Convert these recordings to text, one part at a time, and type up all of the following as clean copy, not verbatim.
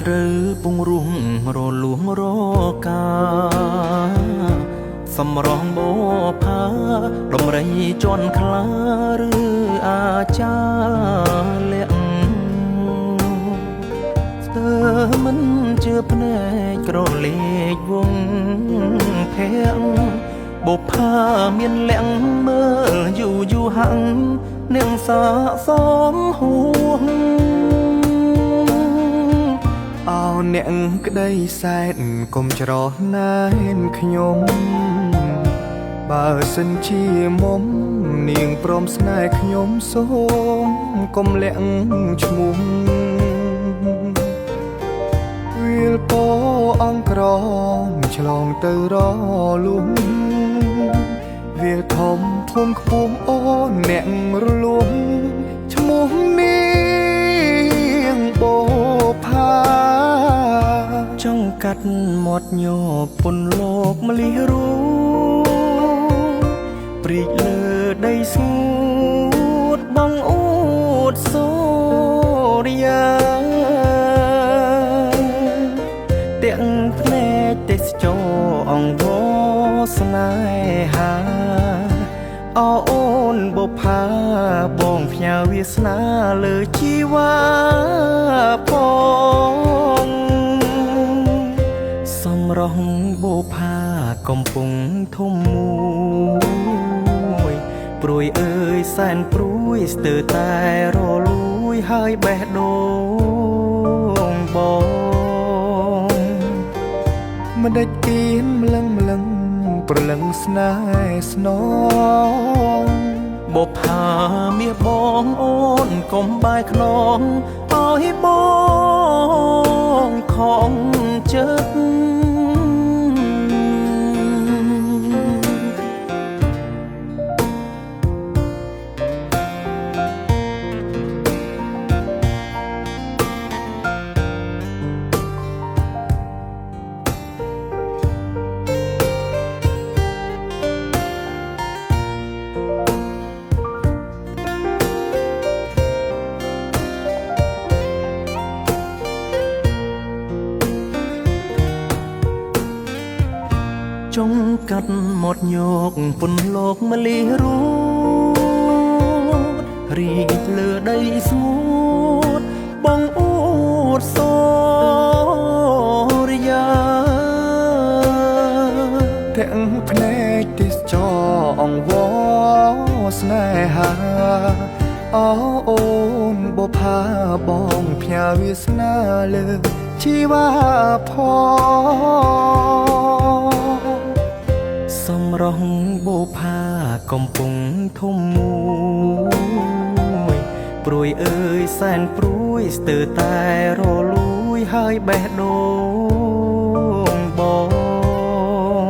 ត្រូវពងរួមរលួងរកាសម្រងបោផាដំរីជន់ខ្លាឬអាចារ្យលាក់ស្ទើរមិនជឿភ្នែកក្រលេកវងភ័ក្របោផាមានលាក់មើលយូរហាំងនាងសាសំហួងអោអ្នកក្តីសែនកុំច្រោះណែនខ្ញុំបើសិនជាមុំនាងព្រមស្នេហ៍ខ្ញុំសូមកុំលាក់ឈ្មោះវាលពោអង្ក្រងឆ្លងទៅរលួងវាលធំធំខ្ពស់អូនអ្នករលួងឈ្មោះនាងបោផាចង់កាត់មាត់ញោពុនលោកម្លិះរូព្រីកលើដីស្ងួតបងអួតសូរិយាទាំងភ្នែកទេសចរអង្វរស្នេហាអូនបុផាបងផ្ញើវាសនាលើជីវ៉ាផងសំរងបុផាកំពុងធំមួយព្រួយអើយសែនព្រួយស្ទើរតែរលួយហើយបេះដូងបងមិនដេចអៀនម្លឹងប្រលឹងស្នេហ៍ស្នងបុផាមាសបងអូនកុំបែកខ្នងឲ្យបងខំចិត្តចង់កាត់មាត់ញោកពុនលោកម្លិះរូតរីកលើដីស្ងួតបងអួតសូរិយាទាំងភ្នែកទេសចរអង្វរស្នេហាអូនបុផាបងផ្ញើវាសនាលើជីវ៉ាផងសំរងបុផាកំពុងធំមួយព្រួយអើយសែនព្រួយស្ទើរតែរលួយហើយបេះដូងប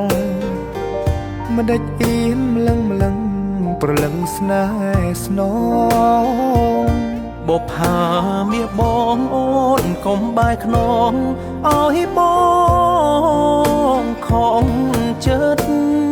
ងមិនដេចអៀនម្លឹងប្រលឹងស្នេហ៍ស្នងបុផាមាសបងអូនកុំបែកខ្នងឲ្យបងខំចិត្ត